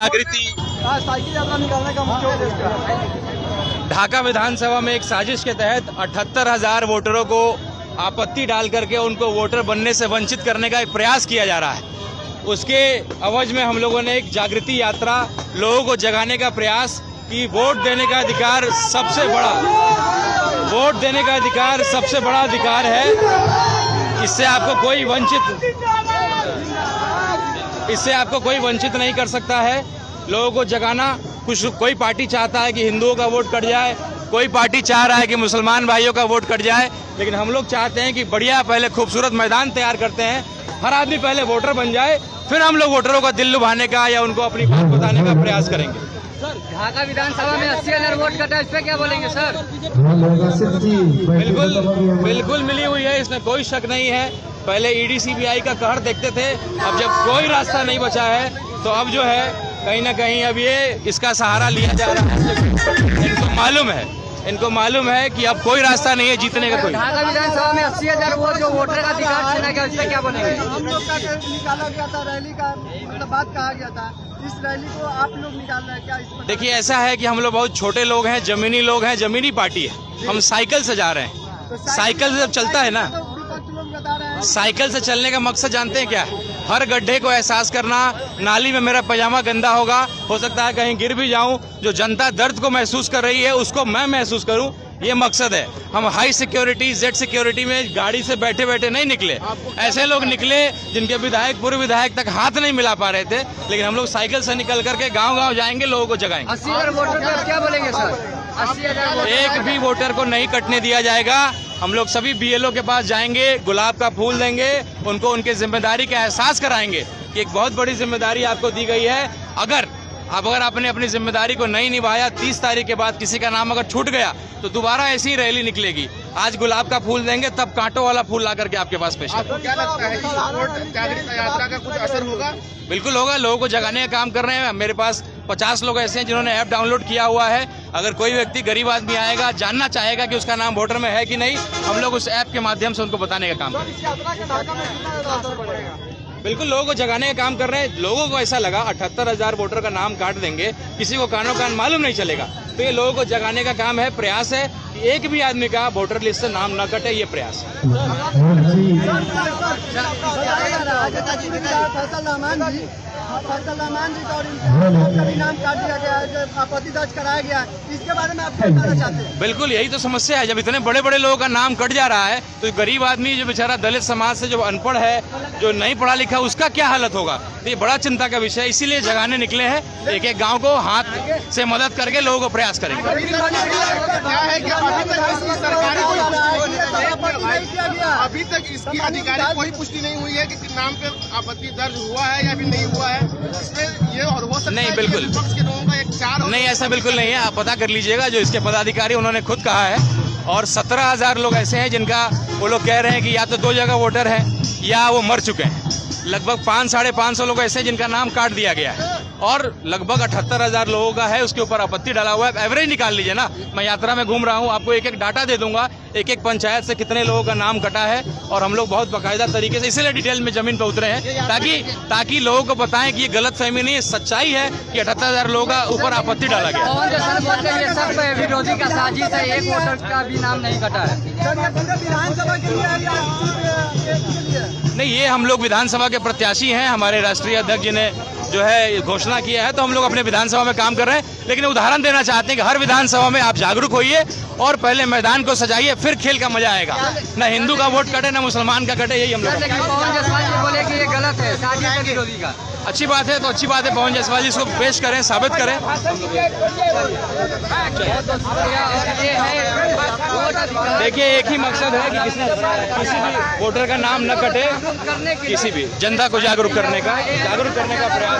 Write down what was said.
जागृति साइकिल यात्रा निकालने का मुख्य उद्देश्य ढाका विधानसभा में एक साजिश के तहत 78,000 वोटरों को आपत्ति डाल करके उनको वोटर बनने से वंचित करने का एक प्रयास किया जा रहा है। उसके अवज में हम लोगों ने एक जागृति यात्रा लोगों को जगाने का प्रयास कि वोट देने का अधिकार सबसे बड़ा अधिकार है। इससे आपको कोई वंचित नहीं कर सकता है। लोगों को जगाना, कोई पार्टी चाहता है कि हिंदुओं का वोट कट जाए, कोई पार्टी चाह रहा है कि मुसलमान भाइयों का वोट कट जाए, लेकिन हम लोग चाहते हैं कि बढ़िया पहले खूबसूरत मैदान तैयार करते हैं, हर आदमी पहले वोटर बन जाए, फिर हम लोग वोटरों का दिल लुभाने का या उनको अपनी बात बताने का प्रयास करेंगे। सर, ढाका विधानसभा में 80,000 वोट कटा है, इस पे क्या बोलेंगे सर? बिल्कुल मिली हुई है, इसमें कोई शक नहीं है। पहले ईडी सीबीआई का कहर देखते थे, अब जब कोई रास्ता नहीं बचा है तो अब जो है कहीं ना कहीं अब ये इसका सहारा लिया जा रहा है। इनको मालूम है कि अब कोई रास्ता नहीं है जीतने का। कोई ढाका विधानसभा में 80,000 वोट जो वोटर का अधिकार छीना गया, इस पे क्या बोलेंगे? हम लोग का निकाला गया था, रैली का मतलब बात कहा गया था, इस रैली को आप लोग निकाल रहे हैं क्या? देखिए, ऐसा है कि हम लोग बहुत छोटे लोग हैं, जमीनी लोग हैं, जमीनी पार्टी है। हम साइकिल से जा रहे हैं, साइकिल से जब चलता है ना, साइकिल से चलने का मकसद जानते हैं क्या? हर गड्ढे को एहसास करना, नाली में मेरा पजामा गंदा होगा, हो सकता है कहीं गिर भी जाऊं, जो जनता दर्द को महसूस कर रही है उसको मैं महसूस करूं, ये मकसद है। हम हाई सिक्योरिटी, जेड सिक्योरिटी में गाड़ी से बैठे बैठे नहीं निकले। ऐसे लोग निकले जिनके विधायक पूर्व विधायक तक हाथ नहीं मिला पा रहे थे, लेकिन हम लोग साइकिल से निकल करके गाँव जाएंगे, लोगों को जगाएंगे। 80,000 वोटर पर क्या बोलेंगे सर? 80,000 एक भी वोटर को नहीं कटने दिया जाएगा। हम लोग सभी बीएलओ के पास जाएंगे, गुलाब का फूल देंगे, उनको उनके जिम्मेदारी का एहसास कराएंगे कि एक बहुत बड़ी जिम्मेदारी आपको दी गई है। अगर आपने अपनी जिम्मेदारी को नहीं निभाया, 30 तारीख के बाद किसी का नाम अगर छूट गया तो दोबारा ऐसी ही रैली निकलेगी। आज गुलाब का फूल देंगे, तब कांटों वाला फूल ला करके आपके पास पेश करेंगे। क्या लगता है, इस वोट जागरूकता यात्रा का कुछ असर होगा? बिल्कुल होगा, लोगों को जगाने का काम कर रहे हैं। मेरे पास 50 लोग ऐसे हैं जिन्होंने ऐप डाउनलोड किया हुआ है। अगर कोई व्यक्ति, गरीब आदमी आएगा, जानना चाहेगा कि उसका नाम वोटर में है कि नहीं, हम लोग उस ऐप के माध्यम से उनको बताने का काम करेंगे। बिल्कुल लोगों को जगाने का काम कर रहे हैं। लोगों को ऐसा लगा 78,000 वोटर का नाम काट देंगे, किसी को कानो कान मालूम नहीं चलेगा, तो ये लोगों को जगाने का काम है, प्रयास है कि एक भी आदमी का वोटर लिस्ट से नाम न कटे, ये प्रयास है। फैसल रहमान जी का और इनका भी नाम काट दिया गया है, आपत्ति दर्ज कराया गया है, इसके बारे में आप क्या कहना चाहते हैं? बिल्कुल यही तो समस्या है। जब इतने बड़े बड़े लोगों का नाम कट जा रहा है तो गरीब आदमी, जो बेचारा दलित समाज से, जो अनपढ़ है, जो नहीं पढ़ा लिखा, उसका क्या हालत होगा? तो ये बड़ा चिंता का विषय है, इसीलिए जगाने निकले हैं। एक एक गाँव को हाथ से मदद करके लोगों को प्रयास करेंगे। अभी तक इसकी आधिकारिक कोई पुष्टि नहीं हुई है कि नाम पे आपत्ति दर्ज हुआ है या फिर नहीं हुआ है। इसमें ये और हो सकता नहीं, है बिल्कुल विपक्ष के लोगों का एक चार नहीं, ऐसा बिल्कुल नहीं है। आप पता कर लीजिएगा, जो इसके पदाधिकारी उन्होंने खुद कहा है। और 17,000 लोग ऐसे हैं जिनका वो लोग कह रहे हैं कि या तो 2 जगह वोटर है या वो मर चुके हैं। लगभग 500-550 लोग ऐसे हैं जिनका नाम काट दिया गया है, और लगभग 78,000 लोगों का है, उसके ऊपर आपत्ति डाला हुआ है। एवरेज निकाल लीजिए ना, मैं यात्रा में घूम रहा हूँ, आपको एक एक डाटा दे दूंगा, एक एक पंचायत से कितने लोगों का नाम कटा है। और हम लोग बहुत बाकायदा तरीके से इसीलिए डिटेल में जमीन पर उतरे हैं, ताकि लोगों को बताएं कि ये गलत फहमी नहीं, सच्चाई है कि 78,000 लोगों का ऊपर आपत्ति डाला गया। विरोधी का साजिश है, एक वोटर का भी नाम नहीं कटा है। नहीं, ये हम लोग विधानसभा के प्रत्याशी हैं, हमारे राष्ट्रीय अध्यक्ष जी ने जो है घोषणा किया है, तो हम लोग अपने विधानसभा में काम कर रहे हैं। लेकिन उदाहरण देना चाहते हैं कि हर विधानसभा में आप जागरूक होइए और पहले मैदान को सजाइए, फिर खेल का मजा आएगा। ना हिंदू का वोट कटे, ना मुसलमान का कटे, यही हम लोग। पवन जायसवाल जी बोले कि ये गलत है, साजिश है विरोधी का। अच्छी बात है, तो अच्छी बात है, पवन जायसवाल जी इसको पेश करें, साबित करें। देखिए, एक ही मकसद है कि किसी भी वोटर का नाम न कटे, किसी भी जनता को जागरूक करने का प्रयास।